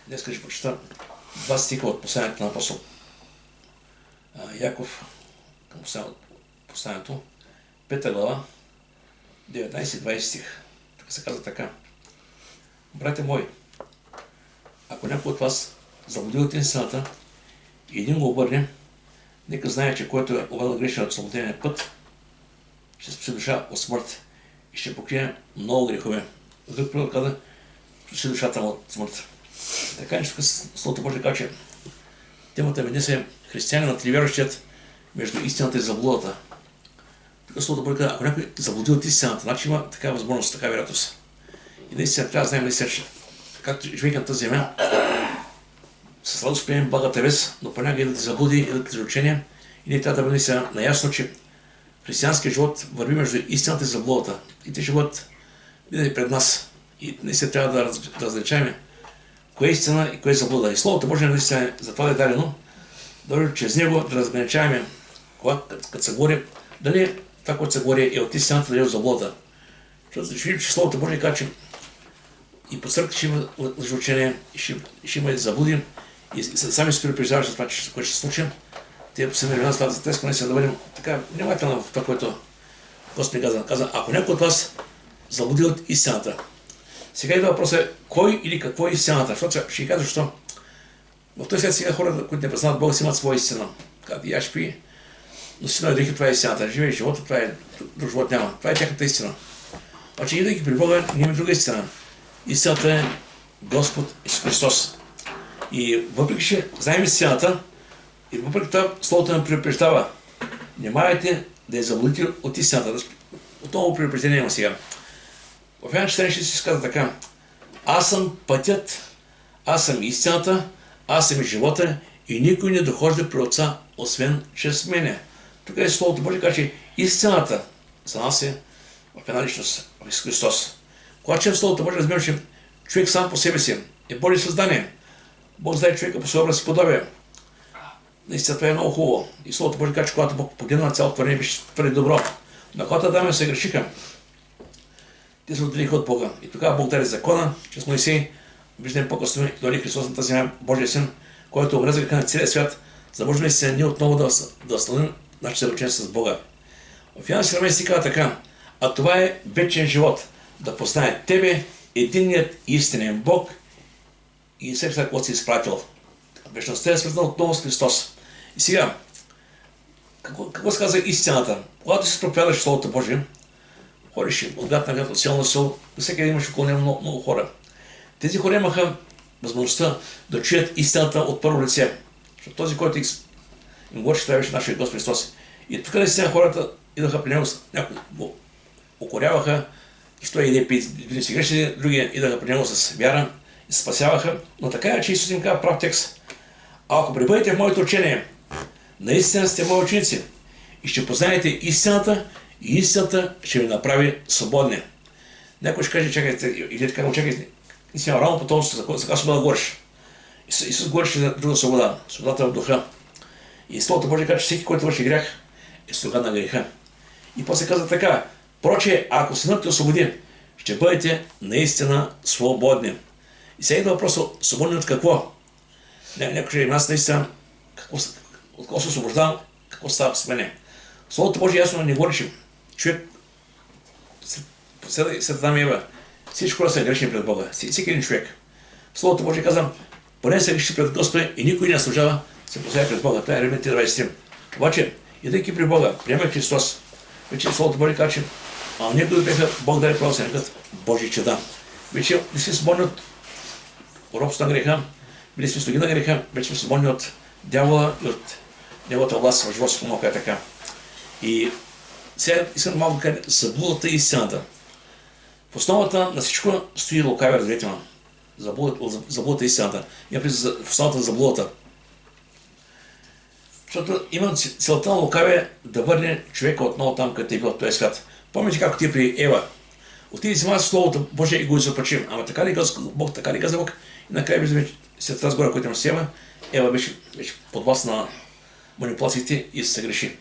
Днес ще прочета два стиха от посланието на апостол Яков към посланието, 5 глава, 19-20 стих. Тук се казва така: братя мои, ако някой от вас заблуди от истината и един го обърне, нека знае, че който е обърнал грешния от свободения път, ще спаси душа от смърт и ще покрие много грехове. Друг пример каза, спаси душата му от смърт. Така нещо Словото Божие казва, че темата ми днес е християнинът или вярващият между истината и заблудата. Тук Словото Божие казва, ако някой заблуди от истината, значи има такава възможност, такава вероятност. И наистина трябва да знаем наистина, че както живейки на тази земя, с радост приемем благата вест, но понякога идват заблуди, идват изречения и ние трябва да бъдем наистина наясно, че християнският живот върви между истината и заблудата. И те ще бъдат видени пред нас. И наистина трябва да различаваме кое е истина и кое е заблуда. И Словото Божие наистина за това е дадено, да чрез него да разграничаваме, като се говори, дали това, което се говори е от истината, дали е от заблудата. Защото ще видим, че Словото Божие казва, че и по църква ще има лъжеучение, ще има заблуди, и сами се предупреждаваш за това, което ще се случи. Те по самия времена стават за теска, наистина да бъдем така внимателни в това, което Господ ни каза. Ако някой от вас заблуди от истината. Сега идва въпросът кой или какво е истината, защото ще кажа, защо в този свят сега хората, които не познават Бога, си имат своя истина. Казват, я шпи, но си на дрехи, това е истината. Живее живота, това е друг живот няма. Това е тяхната истина. Обаче идвайки при Бога, ние имаме друга истина. Истината е Господ Исус Христос. И въпреки, че знаем истината, и въпреки това Словото ни предупреждава, внимавайте да я заблудите от истината. Отново предупреждение има сега. В Йоан 14 се казва така: аз съм пътят, аз съм истината, аз съм и живота и никой не дохожда при Отца, освен чрез мене. Тук е Словото Божие, казва, че истината за нас е в една личност, в Исус Христос. Когато че в Словото Божие разбирам, че човек сам по себе си е Божие създание. Бог знае човека по своя образ и подобие. Наистина това е много хубаво. И Словото Божие казва, че когато Бог погледна на цялото творение, беше твърде добро. Но когато Адам се грешиха, те се отделиха от Бога. И тогава Бог даде закона, чрез Моисей, виждаме по-късно, дойде Христос на тази земя, Божия син, който обреза греха на целия свят, за да може наистина ние отново да възстановим нашите ръчения с Бога. В Йоан 17 казва така: а това е вечен живот, да познае тебе, единният истинен Бог и всеки след който си изпратил. Вечността е свързана отново с Христос. И сега, какво се казва истината? Когато си проповядаш Словото Божие, ходиш от град на град, от сел на сел, всеки имаше около него много хора. Тези хора имаха възможността да чуят истината от първо лице. Защото този, който им говори, че това беше нашия Господ Христос. И тук наистина хората идваха при него, някои го укоряваха, и що иде били си грешни, други идваха при него с вяра и се спасяваха. Но така е, че Исус им казва прав текст: ако пребъдете в моето учение, наистина сте мои ученици и ще познаете истината, и истината ще ви направи свободни. Някой ще каже, чакайте, идете как го чакайте, и си рано по този, за каква свобода говориш. Исус говореше за друга свобода, свободата в духа. И Словото Божие казва, че всеки, който върши грях, е слуга на греха. И после казва така: проче, ако Синът те освободи, ще бъдете наистина свободни. И сега идва въпросът: свободни от какво? Някой ще нас наистина, от какво се освобождавам, какво става с мене. Словото Божие ясно не говори, че човек след Адам и Ева, всички хора са грешни пред Бога. Всеки един човек. Словото Божие казва, поне са грешни пред Господа и никой не служава се поставя пред Бога. Това е Римляни 3:23. Обаче, идейки при Бога, приема Христос, вече Словото Божие казва, че някои бяха Бог даде право се нарекат Божии чеда. Вече не сме свободни от робството на греха, били сме слуги на греха, вече сме свободни от дявола и от неговата власт в живота, ако е така. И сега искам малко да кажа заблудата и истината. В основата на всичко стои лукавия, разберете ме. Заблудата и истината. В основата на заблудата. Защото има целта на лукавия да върне човека отново там, където е бил в този свят. Помните как ти при Ева. Отиде си маса Словото Божие и го изопачим. Ама така ли каза Бог, така ли каза Бог? И накрая виждаме, след разговора, който има с Ева беше под власт на манипулациите и се греши.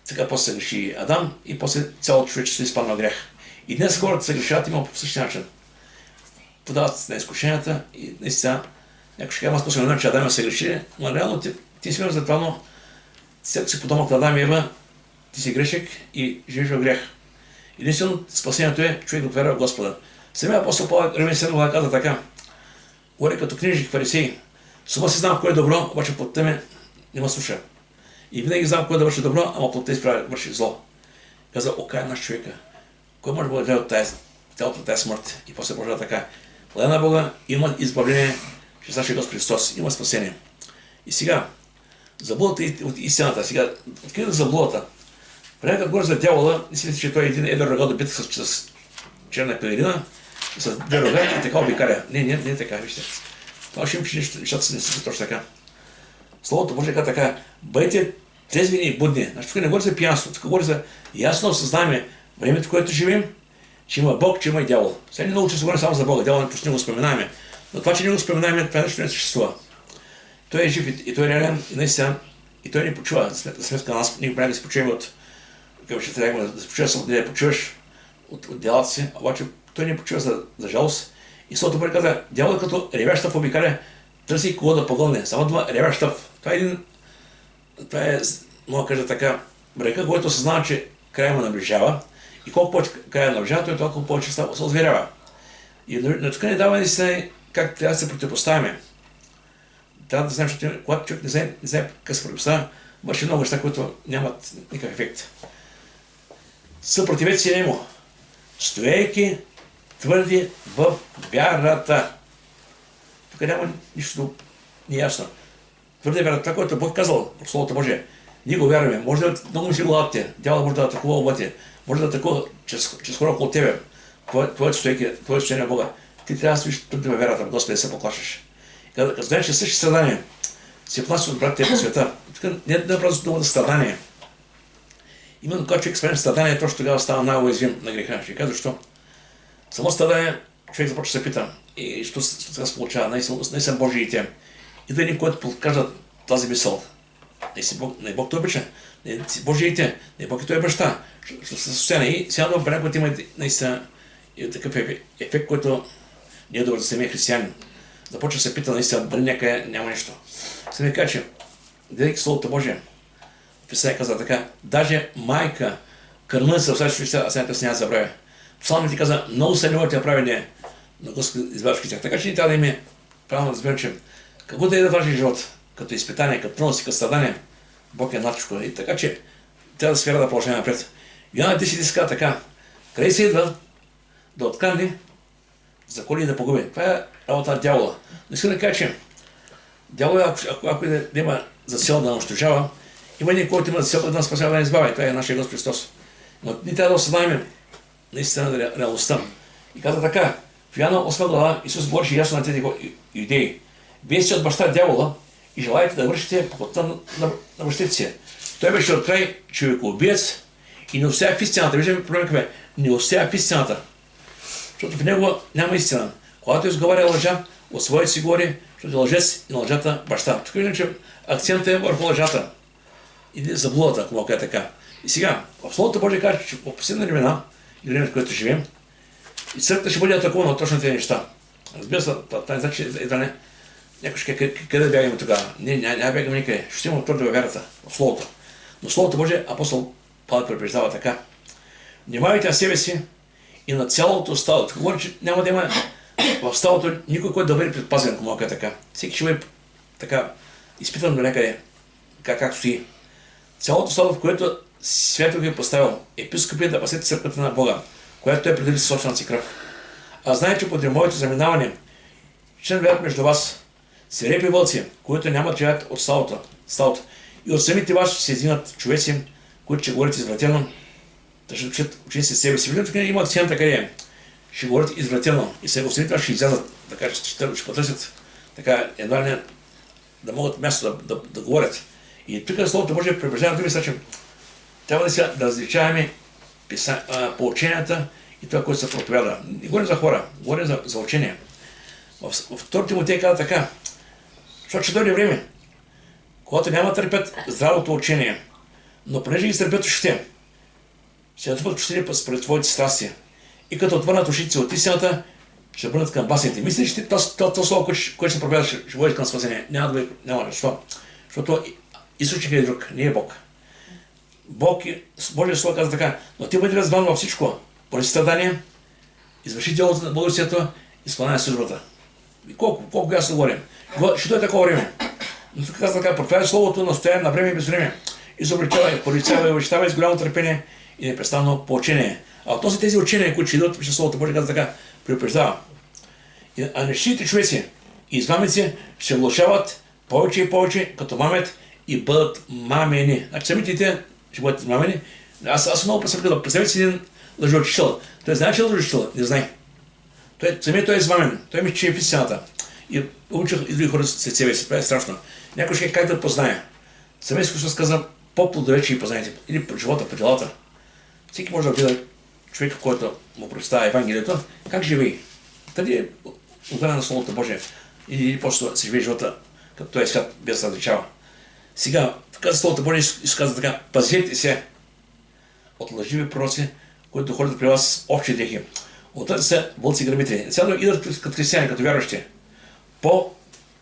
Така после се греши Адам и после цялото човечество изпадна в грях. И днес хората се грешават именно по същия начин. подават на изкушенията и наистина някой ще казва, аз после че Адам се греши, но реално ти си вярно за това, но всеки си потомък на Адам и Ева, ти си грешник и живееш в грех. Единствено спасението е човек да повярва в Господа. Самия апостол Павел Римляни 7 каза така: говори като книжник, фарисеи, сама си знам кое е добро, обаче плътта ми не ме слуша. И винаги знам кое да върши добро, ама плътта изправя върши зло. Каза, окай наш човека, кой може да бъде от тялото от тази смърт? И после продължава така: благодаря на Бога, има избавление чрез нашия Господ Христос, има спасение. И сега, заблудата от истината, сега, откъде да заблудата? Преди като говоря за дявола, не си мисли, че той е един едър рога да битка с черна пелерина, с две рога и така обикаля. Не е така, вижте. Това ще им, че нещата не са точно така. Словото Божие казва така: бъдете трезвени и будни. Значи тук не говори за пиянство, тук говори за ясно осъзнаваме времето, в което живеем, че има Бог, че има и дявол. Сега не много често говорим само за Бога, дявол почти не го споменаваме. Но това, че не го споменаваме, това нещо не съществува. Той е жив и той е реален и наистина, и той не почува. За сметка на нас, ние правим да се почуваме от... Ще трябва да се почуваш от делата си, обаче той не почува за жалост. И Словото Божие каза, дявол като ревящ тъв обикаля, търси кого да погълне. Само дума ревящ тъв. Това е, мога да кажа така, брека, който съзнава, че края му наближава. И колко повече края наближава, той толкова повече се озверява. И на тук не дава наистина как трябва да се противопоставяме. Трябва да знаем, че когато човек не знае как се противопоставя, върши много неща, които нямат никакъв ефект. Съпротивете си нему, стоейки твърди в вярата. Тук няма нищо неясно. Твърди вярата, това, което Бог казал в Словото Божие. Ние го вярваме. Може да много мисли главата, дявол може да атакува обате, може да атакува чрез хора около тебе. Твоето стояние на Бога. Ти трябва да стоиш твърди във вярата, Господи, да се поклашаш. Като знаеш, че същи страдания се плащат от братите по света. Тук не е просто дума за страдание. Именно когато човек спрема страдание, точно тогава става най-уязвим на греха. Ще кажа защо. Само страдание, човек започва да се пита. И що се получава? Наистина Божиите. И да един, който покажа тази мисъл. Не Бог той обича. Не си Божиите. Не Бог и той е баща. Ще се състояние. И сега на време, който има наистина такъв ефект, който не е добър за самия християнин. Започва да се пита наистина дали някъде няма нещо. Сега ми кажа, че гледайки Словото Божие, Писание каза така: даже майка кърмна се всяко ще, а сега не няма забравя. Псалмът ти каза: много са неговите праведния на Господ избавяшки тях. Така че ни трябва да има правилно да разберем, че какво да е да важи живот, като изпитание, като трудности, като страдание, Бог е надчко. И така че трябва да сфера да продължим напред. Йоанна 10 каза така: къде се идва да открадне, заколи и да погуби. Това е работа на дявола. Но искам да кажа, че дявола, ако има за цел да унищожава, има един, който има за цел да нас спасява да не избавя. Това е нашия Господ Христос. Но ние трябва да осъзнаем наистина реалността. И каза така: в Йоанна 8 глава Исус говореше ясно на тези идеи. Вие сте от баща дявола и желаете да вършите похота на бащите си. Той беше от край човекоубиец и не устоя в истината. Виждаме проблем какъв е. Не устоя в истината. Защото в него няма истина. Когато изговаря лъжа, от своите си говори, защото е лъжец и на лъжата баща. Тук виждам, че акцентът е върху лъжата. И заблудата, ако мога да така. И сега, в Словото Божие казва, че в последни времена, и времето, в което живеем, и църквата ще бъде атакувана от точно тези неща. Разбира се, това не значи, че едва не. Някой ще къде бягаме тогава? Няма бягаме никъде. Ще имаме твърдо във вярата, в Словото. Но Словото Божие, апостол Павел предупреждава така: внимавайте на себе си и на цялото стадо. Тук говори, че няма да има в стадото никой, който да бъде предпазен, ако мога така. Всеки ще бъде така изпитан до някъде, както стои. Цялото стадо, в което свято ви е поставил, епископи да пасете църквата на Бога, която той предели със собствената си кръв. А знае, че подред моето заминаване ще наведат между вас свирепи вълци, които няма да живеят от стадото. И от самите вас ще се издигнат човеци, които ще говорят извратено, да ще учат ученици себе си. Виждам, тук има акцента къде ще говорят извратено и сега останите ще излязат, така ще потърсят така едва не да могат място да говорят. И тук Словото Божие препреждава думи, че трябва да различаваме поученията и това, което се проповяда. Не говорим за хора, говорим за учение. В 2 Тимотей казва така: защото ще дойде време, когато няма търпят здравото учение, но понеже ги търпят ушите, ще натрупат учители според твоите страсти. И като отвърнат ушите от истината, ще върнат към басните. Мислиш, че това слово, което се проповядва, ще води към спасение? Няма. Защо? Защото източникът е друг, не е Бог. Божието слово казва така, но ти бъде разбран във всичко. Поради страдание, извърши делото на благовестието, изпълнява службата. И колко ясно говорим. Що е такова време? Но тук казва така, проповядва словото, настоява на време и без време. Изобличава, порицава и обещава с голямо търпение и непрестанно поучение. А относно тези учения, които ще идват, пише словото Божие, казва така, предупреждава. А нещите човеци и измамици ще влошават повече и повече, като мамят и бъдат мамени. Значи самите те ще бъдат мамени. Аз много представя, представете си един лъжеучител. Той знае, че е лъжеучител? Не знае. Самият той е измамен. Той мисли, че е в истината. И учил и други хора след себе си. Това е страшно. Някой ще как да познае. Самият Христос каза, по плодове ще ги познаете. Или по живота, по делата. Всеки може да гледа човека, който му представя Евангелието, как живее. Тъде е отдадена на Словото Божие. Или просто се живее живота, като той е свят, без да различава. Сега, каза Словото Божие и се казва така, пазете се от лъживи пророци, които ходят при вас общи дрехи. Отдадете се вълци грабители. Сега идат като християни, като вярващи. По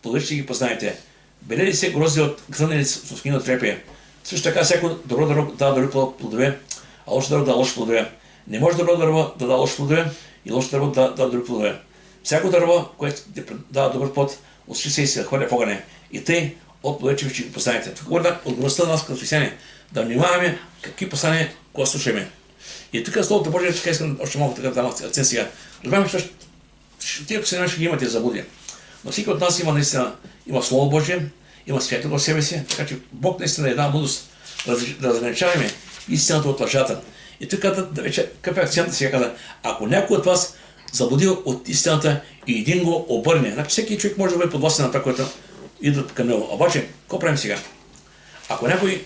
плодове ще ги познаете. Белели се грозди от грънени с ускини от трепие. Също така, всяко добро дърво дава добри плодове, а лошо дърво дава лоши плодове. Не може добро дърво да дава лоши плодове и лошо дърво да дава добри плодове. Всяко дърво, което дава добър плод, отши се и се хвърля в огъня. И тъй от плодовете ще ги познаете. Тук говоря отговорността на нас като християни, да внимаваме какви послания, кога слушаме. И тук Словото Божие, така искам още малко така да дам акцент сега. Разбавяме, че тия послания ще ги имате заблуди. Но всеки от нас има наистина, има Слово Божие, има свято в себе си, така че Бог наистина е една мъдрост да разграничаваме истината от лъжата. И тук вече какъв е акцентът сега каза, ако някой от вас заблуди от истината и един го обърне, значи всеки човек може да бъде подвластен на това, което идват към него. Обаче, какво правим сега? Ако някой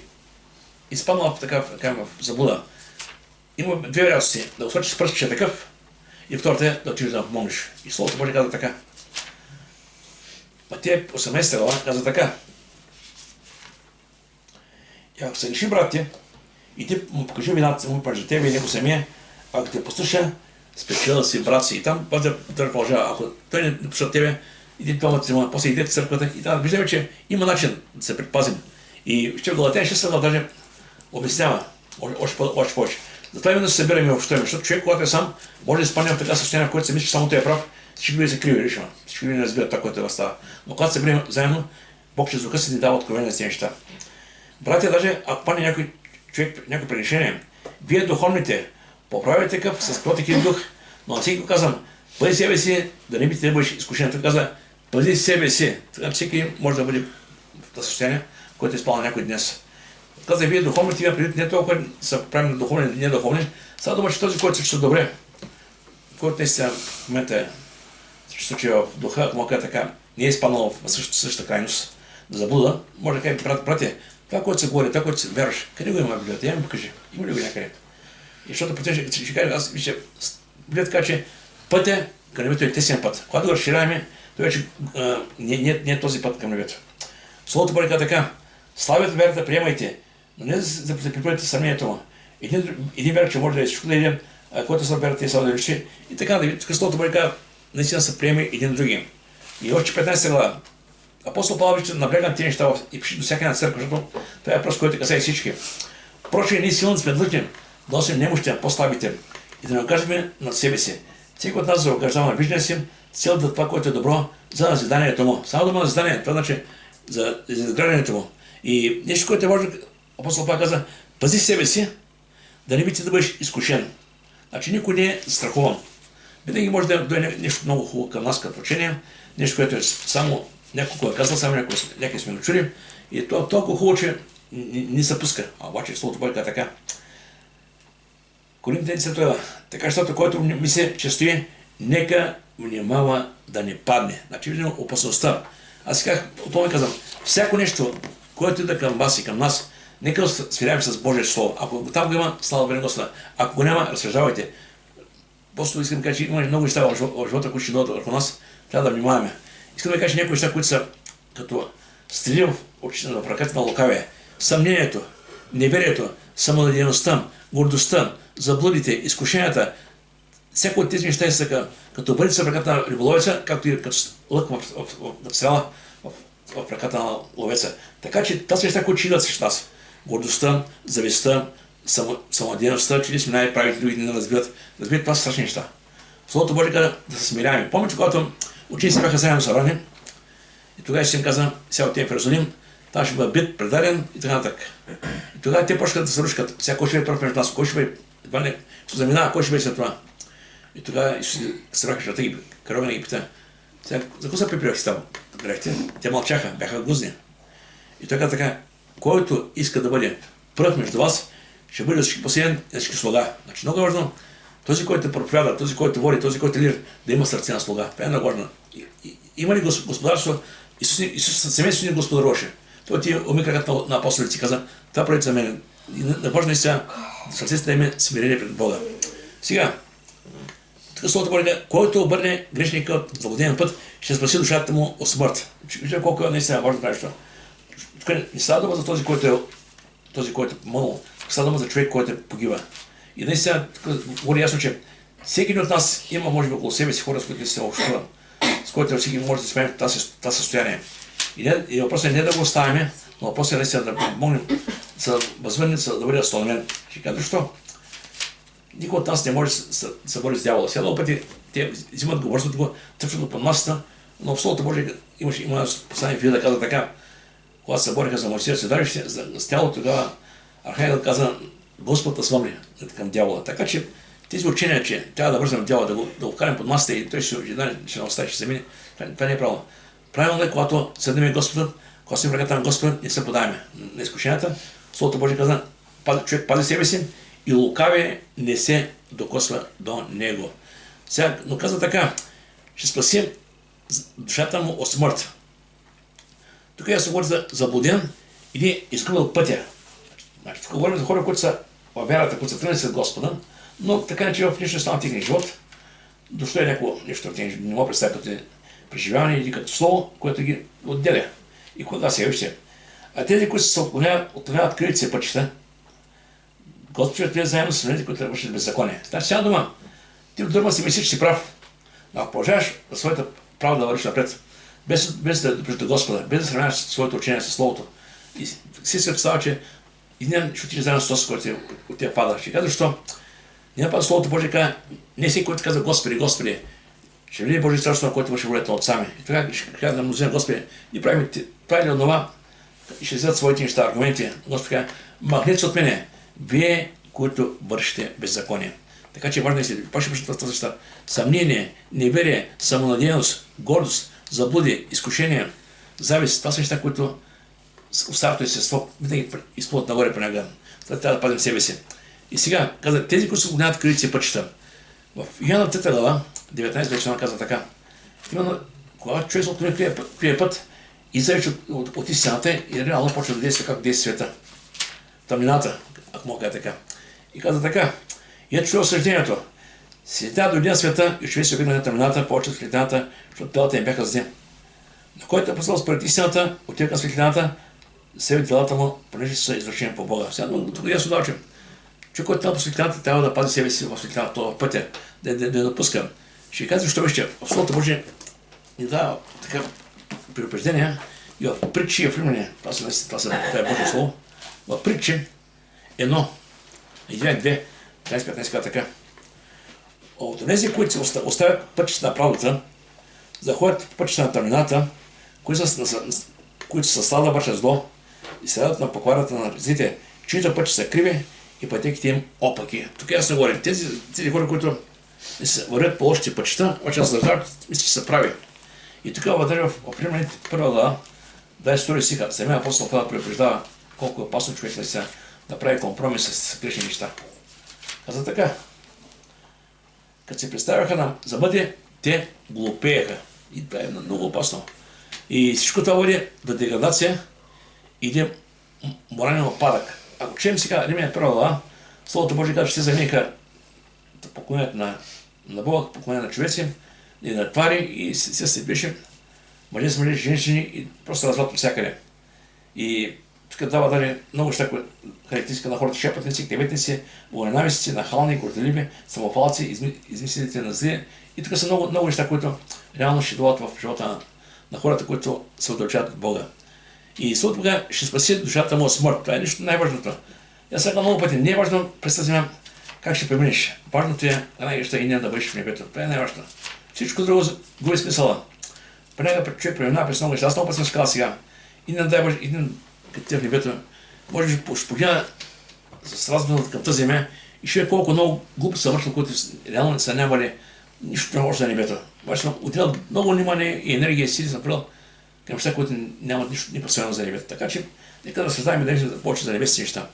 изпаднал в заблуда, има две вероятности. Да усвърчиш с пръст, че е такъв, и втората е да отидеш да помогнеш. И Словото Божие казва така. Матея 18 глава казва така. И ако се реши, брат ти, и ти му покажи вината му между тебе и него самия, ако те послуша, спечела си брат си. И там да продължава. Ако той не послуша тебе, иди това му, после иди в църквата. И там виждаме, че има начин да се предпазим. И ще в Галатея 6 глава даже обяснява още повече. Затова именно се събираме общуваме, защото човек, когато е сам, може да изпадне в така състояние, в което се мисли, че само той е прав, всички ви се криви решено. Всички ви не разбират това, което става. Но когато се съберем заедно, Бог чрез духа си ни дава откровение за тези неща. Братя, даже ако падне някой човек, някой прегрешение, вие духовните, поправяйте такъв с плотик дух, но на всеки го казвам, пази себе си, да не би да бъдеш изкушен. Той каза, пази себе си. Така всеки може да бъде в това състояние, което е спал някой днес. Каза, вие духовните, има предвид не толкова са правим духовни, не духовни, сега дума, че този, който се чувства добре, който наистина в момента се чувства, че в духа, ако мога така, не е изпаднал в същата крайност да заблуда, може да кажа, братя, това, което се говори, това, което се вярваш, къде го има в Библията? Я ми покажи. Има ли го някъде? И защото потім ще кажа, аз вижте, Библията така, че пътя към небето е тесен път. Когато го разширяваме, то вече не е този път към небето. Словото Божие казва така, славят вярата, приемайте, но не за да припълните съмнението му. Един вяр, че може да е всичко да един, който слава вярата и слава да реши. И така, да тук Словото Божие казва, наистина се приеме един от други. И още 15 глава. Апостол Павел ще наблегна на тези неща и пише до всяка една църква, защото това е въпрос, който касае всички. Впрочем, ние силно сме длъжни да носим немощите, по-слабите и да не окажем над себе си. Всеки от нас да окаждава на виждане си, цел да това, което е добро, за назиданието му. Само дума назидание, това значи за изграждането му. И нещо, което може, апостол Павел каза, пази себе си, да не би ти да бъдеш изкушен. Значи никой не е страхуван. Винаги може да дойде нещо много хубаво към нас като учение, нещо, което е само някой е казал, само някой сме чули. И е толкова хубаво, че не се пуска. А обаче Словото Божие е така. Коринтяни 10 глава. Така, защото който мисли, че стои, нека внимава да не падне. Значи виждаме опасността. Аз сега отново казвам, всяко нещо, което е да към вас и към нас, нека свиряем с Божието Слово. Ако там го има, слава Богу, Господа. Ако го няма, разсъждавайте. Просто искам да кажа, че има много неща в живота, които ще дойдат върху нас. Трябва да внимаваме. Искам да кажа някои неща, които са като стрели в ръката на лукавия. Съмнението, неверието, самонадеяността, гордостта, заблудите, изкушенията, всяко от тези неща са като бъдеца в ръката на риболовеца, както и като лък в стрела в ръката на ловеца. Така че тази неща, които идват срещу нас, гордостта, завистта, самонадеяността, че ние сме най-правите, други не разбират. Разбират, това са страшни неща. Словото Божие каза да се смиряваме. Помните, когато учениците бяха заедно събрани, и тогава Исус им каза, сега отиваме в Иерусалим, там ще бъде бит, предаден и така нататък. И тогава те почнаха да се рушкат. Сега кой ще бъде пръв между нас, кой ще бъде, това не, ще заминава, кой ще бъде след това. И тогава Исус събраха шрата ги, Каровина ги пита, сега, за какво са припривахте там грехте? Те мълчаха, бяха гузни. И той каза така, който иска да бъде пръв между вас, ще бъде всички посеян и всички слуга. Значи много важно, този, който проповяда, този, който води, този, който е лидер, да има сърце на слуга. Това е много важно. Има ли господарство? Исус семейството ни господаруваше. Той ти уми краката на апостолите и каза, това правите за мен. И да може наистина сърцето да има смирение пред Бога. Сега, тук словото Божие, който обърне грешника от заблуден път, ще спаси душата му от смърт. Виждам колко е наистина важно това нещо. Тук не става дума за този, който е помъл, става дума за човек, който е погива. И наистина, говори ясно, че всеки от нас има, може би, около себе си хора, с които се общува, с които всеки може да сменим това състояние. И въпросът е не да го оставяме, но въпросът е наистина да помогнем, да възвърнем, да бъде възстановен. Ще кажа, защо? Никой от нас не може да се бори с дявола. Сега много пъти те взимат го, вършат го, тръпчат го под масата, но в Словото Божие има послание в Иуда, каза така, когато се бориха за Моисея, се дарище с тялото, тогава Архангел каза, Господ да свъмли към дявола. Така че тези учения, че трябва да върнем дявола, да го карем под масата и той ще не остави, ще се мине, това не е правилно. Правилно е, когато седнем Господа, когато сме в ръката на Господа, не се подаваме на изкушенията. Словото Божие каза, човек пази себе си и лукавие не се докосва до него. Сега, но каза така, ще спасим душата му от смърт. Тук я се говори за заблуден или изгубил пътя. Значи, тук говорим за хора, които са във вярата, които са тръгнали след Господа, но така не че в нищо не стана техния живот. Дощо е някакво нещо, не мога представя като преживяване или като слово, което ги отделя. И кога се явище. А тези, които се отклоняват крилите си пътища, Господ ще отиде заедно с тези, които вършат беззаконие. Значи сега дума, ти от дърма си мислиш, че си прав, но ако продължаваш на своята право да вървиш напред, без да пред Господа, без да сравняваш своето учение с Словото, и си се представя, че и не ще отидеш заедно с този, който от тя пада. Ще казва, защо? Не напада Словото Божие, казва, не всеки, който казва Господи, Господи, ще види Божие царство, на което върши волята от сами. И тогава ще казва на мнозина, Господи, и прави ли от това, и ще вземат своите неща, аргументи. Господи казва, махнете се от мене, вие, които вършите беззаконие. Така че важно е си, пак ще вършат това неща. Съмнение, неверие, самонадеяност, гордост, заблуди, изкушения, завист, това са неща, които в старото естество винаги изплуват нагоре по него. Трябва да пазим себе си. И сега, каза, тези, които се огняват крилите си пътища. В Йоанна 3 глава, 19 каза така. Именно, когато човек се отклони крия път, излезе от истината и реално почва да действа как действа света. Тъмнината, ако мога да така. И каза така. И ето чуя осъждението. Светлина дойде на света и човек се обигна на тъмнината, повече от светлината, защото телата им бяха зле. Но който е послал според истината, отива към светлината, себе делата му, понеже са извършени по Бога. Сега, но тук ясно дава, че човек, който е по светлината, трябва да пази себе си в светлината, това пътя, да не допуска. Ще кажа, защо вижте, в Словото Божие ни дава така предупреждения и в притчи и в Римляне, това е Божие Слово, в притчи 1, 2, 13-15 казва така. От тези, които се оставят пътища на правдата, заходят пътища на тъмнината, които са стада вършат зло и средат на покварата на злите, чиито пътища са криви и пътеките им опаки. Тук аз не говоря. Тези хора, които вървят по лошите пътища, обаче да се държават, мисля, че са прави. И тук вътре в Римляните 1 глава, 22 стиха, самия апостол Павел предупреждава колко е опасно човек да прави компромис с грешни неща. Каза така. Като се представяха за бъде, те глупееха. И това е много опасно. И всичко това води до деградация и до морален опадък. Ако чуем сега Римляни 1 глава, Словото Божие казва, че те замениха да поклонят на Бога, поклонят на човеци и на твари и се беше мъже с мъже, женщини и просто развод от всякъде. И Тук дава даже много неща, характеристика на хората: шепотници, клеветници, богоненавистници, нахални, горделиви, самопалци, измислителите на зли. И тук са много неща, които реално ще дойдат в живота на хората, които се отдалечават от Бога. И Словото Бога ще спаси душата му от смърт. Това е нещо най-важното. Аз сега много пъти, не е важно през тази земя как ще преминеш. Важното е най-неща и не да бъдеш в небето. Това е най-важно. Всичко друго губи смисъла. Понякога човек преминава през много неща. Аз много път съм сказал сега. И не дай Боже, като ти в небето, може би ще погледна с размисъл към тази земя и ще е колко много глупо са вършили, които реално не са нямали нищо не може за небето. Обаче съм отделал много внимание и енергия и сили съм правил към неща, които нямат нищо ни представено за небето. Така че, нека да създаем да мислим повече за небесни неща.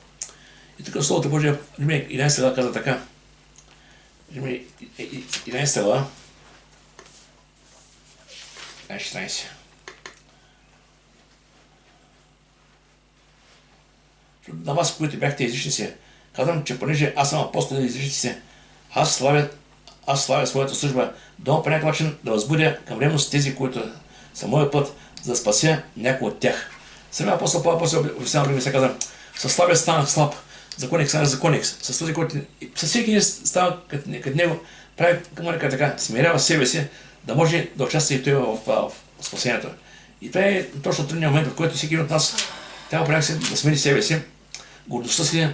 И тук Словото Божие, Римляни 11 глава каза така. Римляни 11 глава, 16. На вас, които бяхте езичници, казвам, че понеже аз съм апостол на езичници, аз славя своята служба, да по някакъв начин да възбудя към ревност тези, които са моя път, за да спася някой от тях. Самия апостол Павел после обяснява други се казва: със слабия станах слаб, законник станах законник, с този, който със всеки не става като него, прави така, смирява себе си, да може да участва и той в спасението. И това е точно трудният момент, в който всеки от нас трябва понякога да смени себе си, гордостта си,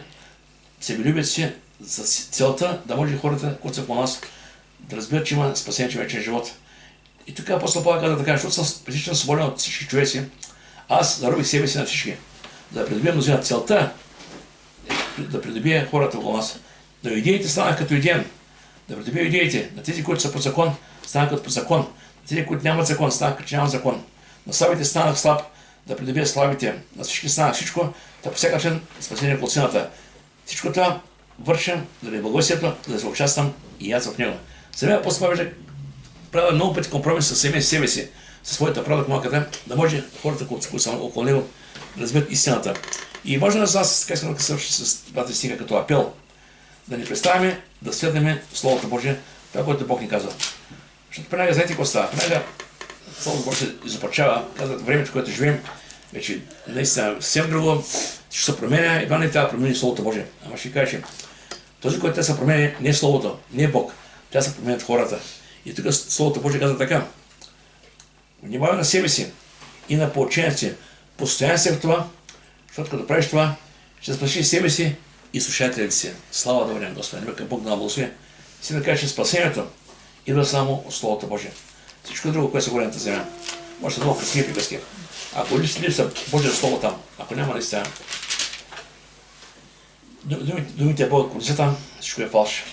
себелюбието си, за целта да може хората, които са по нас, да разбират, че има спасение, че вече е живот. И тук апостол Павел каза така: защото съм прилично свободен от всички човеци, аз заробих себе си на всички, за да придобия мнозина. Целта да придобия хората около нас. Но идеите станах като идеен. Да придобия идеите на тези, които са под закон, станах като под закон. На тези, които нямат закон, станах като нямат закон. На слабите станах слаб, да придобия слабите. На всички станах всичко, да по всяка начин спасение от сината. Всичко това върша заради благовестието, за да се участвам и аз в него. Самия апостол Павел правя много пъти компромис с себе си, със своята правда малката, да може хората, които са около него, да разберат истината. И важно за нас, как искам да съвърши с двата стиха като апел, да ни представяме, да следваме Словото Божие, това, което Бог ни казва. Защото понякога, знаете какво става? Понякога Словото Божие се започава, казват, времето, в което живеем, вече наистина съвсем друго, ще се променя, едва не трябва да промени Словото Божие. Ама ще кажа, че този, който се променя, не е Словото, не е Бог, трябва да се променят хората. И тук Словото Божие казва така: внимавай на себе си и на поучението си, постоянно се в това, защото като правиш това, ще спасиш себе си и слушателите си. Слава да бъде на Господа, нека Бог да благослови. Си да кажа, че спасението идва само от Словото Божие. Всичко друго, което се говори на тази земя, може да е много красиви приказки. Ако липсва Божие Слово там, ако няма наистина думите Бога, които са там, всичко е фалш.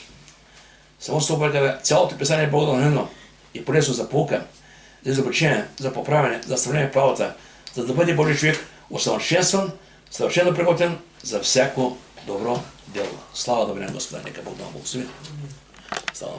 Само Слово казва: цялото писание е благодатно и полезно за поука, за изобучение, за поправяне, за наставление в правата, за да бъде Божий човек усъвършенстван, съвършено приготвен за всяко добро дело. Слава да бъде на Господа, нека Бог да благослови. Слава.